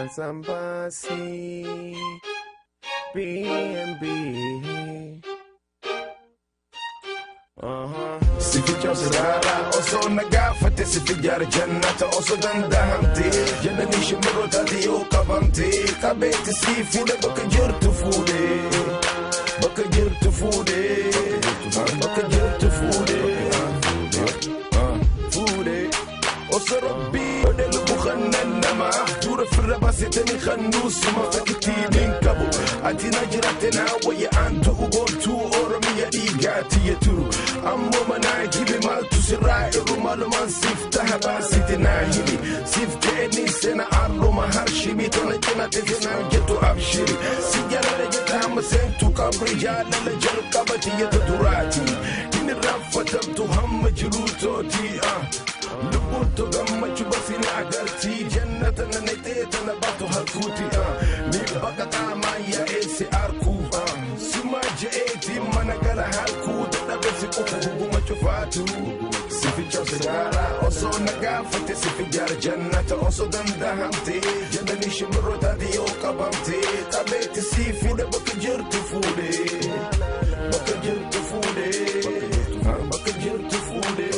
Sambasi B&B. Si fiican sirara osoo nagaafate si fiijar jannata osoo danda'amte jannani shimbirrootati yoo qabamte qabeetti si fuudhe bakka jirtu fuudhe bakka jirtu fuudhe bakka jirtu fuudhe fuudhe osoo rabbii odhe lubu khannan namaaf dura firra baasitanii khannuusuma fakkittiin qabu ati na jiraate naa wayya aantu ugooltuu oromiyaa dhiigaatiyya turu ammoo manaa hibi maaltu sirraa irru maalumaan siif taha baasiti naa hibi siif je'anii seena arruma harshimi tona cinate seenaan jettu abshiri si jaalala jetta hamma seentu qabri jaalala jalqabatiyya duraati inni raaffatamtu hamma jiruutooti lubbuutu gammachuu basini agartii jannata nanaytee tana baatu halkuuti ni bakka qaamaa yaa'eessi arkuu suma je'eeti mana gala halkuu dadhabesi qofa hubuma cufaatu si fiican sigaaraa osoo nagaafate si fiijar jannata osoo danda'amte jannani shimbirrootaati yoo qabamte qabeetti si fuudhe bakka jirtu fuudhe bakka jirtu fuudhe bakka jirtu fuudhe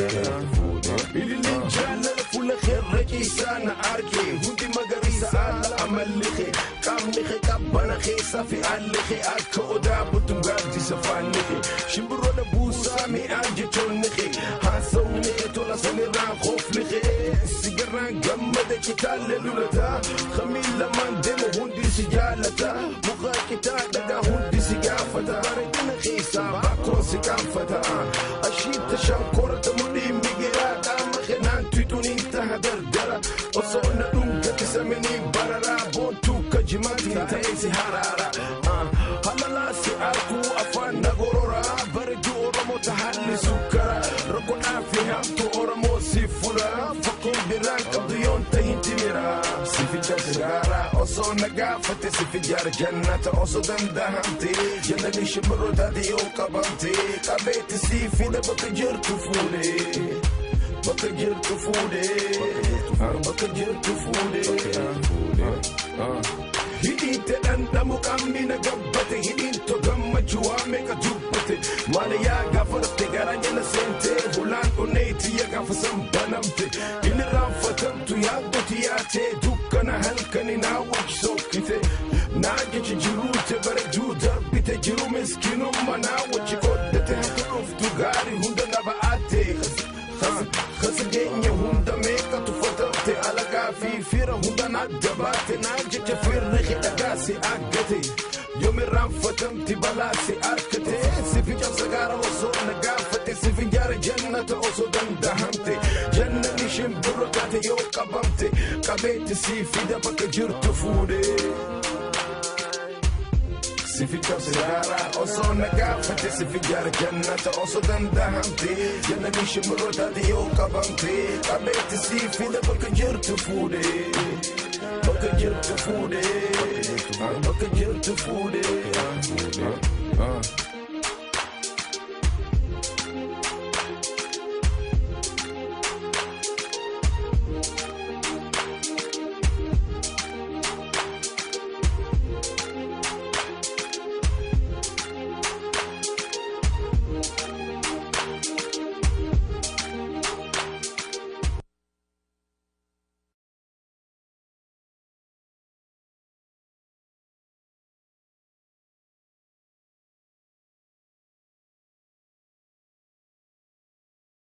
ililin jaalala fuula kherreki sana arke hundi magarisa ala amallikhe qaamnikhe qabbana keessa fi allikhe akka odaa butum gaaddisa faannikhe shimbirroodha buusaa mi'aan jechoonnikhe haasawnikhe tola sanirraan qooflikhe sigarraan gammada kitaalle lulataa khamiin lamaan deemu hundi si jaalata mukaa kitaa dhagaa hundi si gaafata bareedina keessaa bakkoon si gaafata ashiita shankorata mudhiin bigiraa dara osona dungati sameni barara bontu kajimati taisi harara halala si arku afana gorora barju oromo tahalli sukara rokona fi hamtu oromo sifura fakir biran kabdiyon tahintimira si fiican sigara osona gaafate si fiijar jannata osoo danda'amte jannani shimbirrootati yoo qabamte qabeetti si fuudhe bakka jirtu fuudhe bakka jirtu fuudhe bakka jirtu fuudhe hidhiite dhandhamu qaamni na gabbate hidhiinto gammachuu waa meeqa dubbate maala yaa gaafa rafte garaa jala seente hulaan onneetiyya gaafa sanbanamte inni raanfatamtu yaaddoti yaatee dukkana halkani naa wajji sokkite naa jechi jiruute bareeduu darbite jiru miskinumma naa wajji qoddate haka dhuftu gaarii hunda na ba'aate khasgeenya hunda meeqa tufatamte alagaa fi fira hunda na dabaate naa jecha firriqi dhagaasi aggate yoomi raanfatamti balaasi arkate si fiican sagaara osoo nagaafate si fiijar jannata osoo danda'amte jannani shimbirrootaati yoo qabamte qabeetti si fida bakka jirtu fuudhe si fiican sigara osoo nagaafate si fiijar jannata osoo danda'amte jannani shimbirrootaati yoo qabamte qabeetti si fida bakka jirtu fuudhe bakka jirtu fuudhe bakka jirtu fuudhe